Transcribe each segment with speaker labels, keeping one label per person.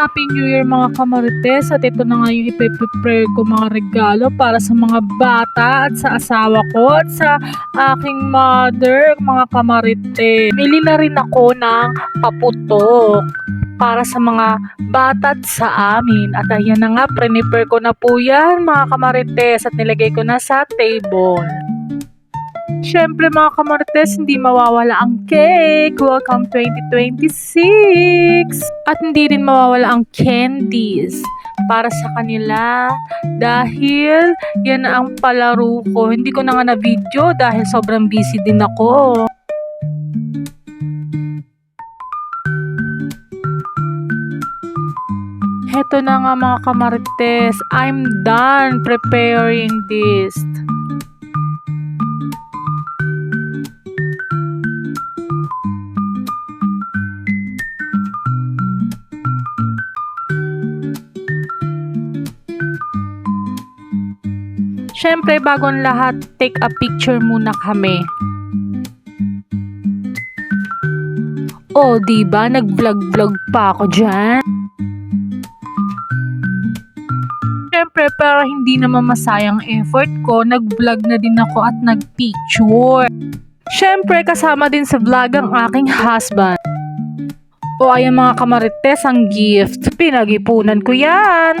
Speaker 1: Happy New Year mga kamarites, at ito na nga yung ipe-prepare ko mga regalo para sa mga bata at sa asawa ko at sa aking mother mga kamarites. Bili na rin ako ng paputok para sa mga bata at sa amin. At ayan na nga, prepare ko na po yan mga kamarites at nilagay ko na sa table. Siyempre mga kamarites, hindi mawawala ang cake. Welcome 2026! At hindi rin mawawala ang candies para sa kanila dahil yan ang palaro ko. Hindi ko na nga na video dahil sobrang busy din ako. Heto na nga mga kamarites, I'm done preparing this. Siyempre, bago ang lahat, take a picture muna kami. Oh, diba? Nag-vlog-vlog pa ako dyan. Siyempre, para hindi naman masayang effort ko, nag-vlog na din ako at nag-picture. Siyempre, kasama din sa vlog ang aking husband. O ayan mga kamarites, ang gift. Pinag-ipunan ko yan.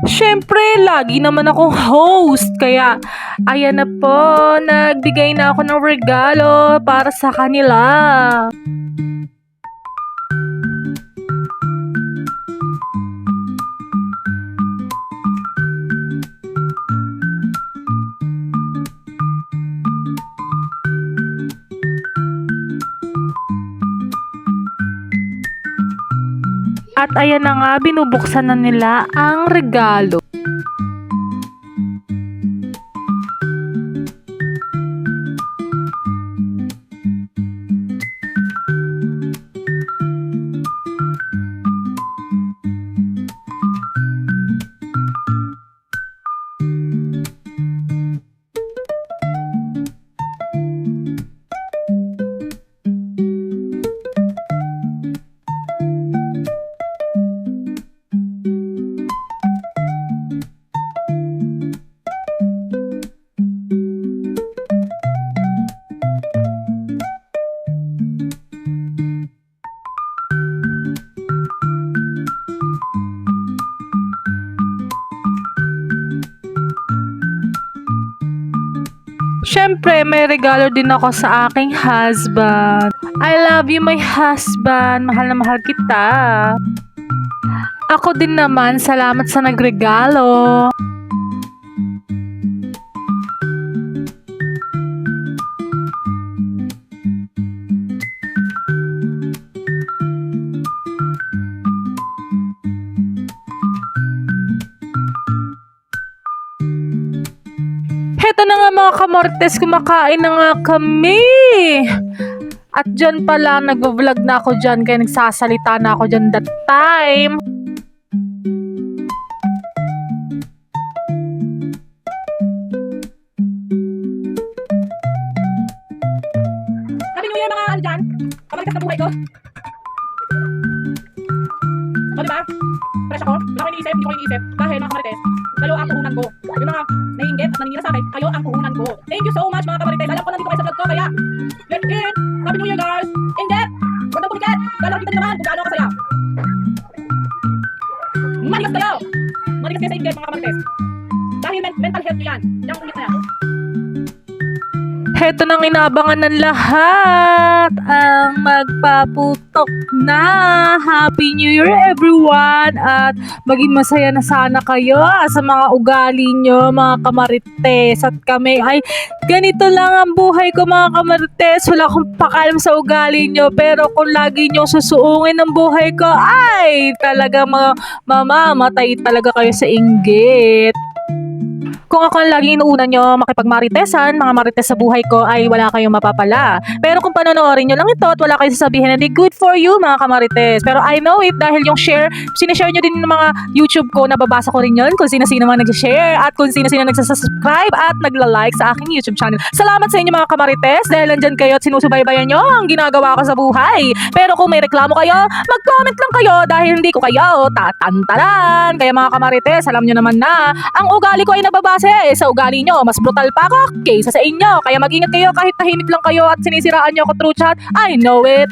Speaker 1: Siyempre, lagi naman akong host. Kaya, ayan na po, nagbigay na ako ng regalo para sa kanila. At ayan na nga, binubuksan na nila ang regalo. Siyempre, may regalo din ako sa aking husband. I love you, my husband. Mahal na mahal kita. Ako din naman, salamat sa nagregalo. Heto na nga mga kamarites, kumakain na nga kami. At dyan pala, nag-vlog na ako dyan, kaya nagsasalita na ako dyan that time.
Speaker 2: Happy New Year mga ano dyan, kamalikas na buhay ko. O diba? Fresh ako, wala ko iniisip, hindi ko iniisip. Dahil mga kamarites, kayo ang puhunan ko. Yung mga naiinggit at naningina sa akin, kayo ang puhunan ko. Thank you so much mga kamarites. Alam ko nandito kayo sa vlog ko, kaya let's get Happy New Year guys! Inggit! Huwag na pumikat! Dahil nakita naman kung gaano kasaya. Manigas kayo! Manigas kayo sa inggit mga kamarites. Dahil mental health nyo yan. Yan ang inggit na yan.
Speaker 1: Heto nang inaabangan ng lahat, ang magpaputok na. Happy New Year everyone, at maging masaya na sana kayo sa mga ugali nyo mga kamarites. At kami ay ganito lang ang buhay ko mga kamarites, wala akong pakalam sa ugali nyo, pero kung lagi nyo susuungin ang buhay ko ay talaga mamamatay talaga kayo sa inggit. Kung ako ang laging inuuna nyo makipagmaritesan, mga marites sa buhay ko ay wala kayong mapapala. Pero kung panonoorin nyo lang ito at wala kayong sasabihin, hindi good for you mga kamarites. Pero I know it dahil yung share, sinishare nyo din ng mga YouTube ko, nababasa ko rin yun kung sino-sino mga nag-share at kung sino-sino nagsasubscribe at nagla-like sa aking YouTube channel. Salamat sa inyo mga kamarites dahil nandyan kayo at sinusubaybayan nyo ang ginagawa ko sa buhay. Pero kung may reklamo kayo, mag-comment lang kayo dahil hindi ko kayo tatantalan. Kaya mga kamarites, alam nyo naman na ang ugali ko ay nababasa sa ugali nyo, mas brutal pa ako kaysa sa inyo. Kaya mag-ingat kayo kahit tahimik lang kayo at sinisiraan nyo ako through chat. I know it.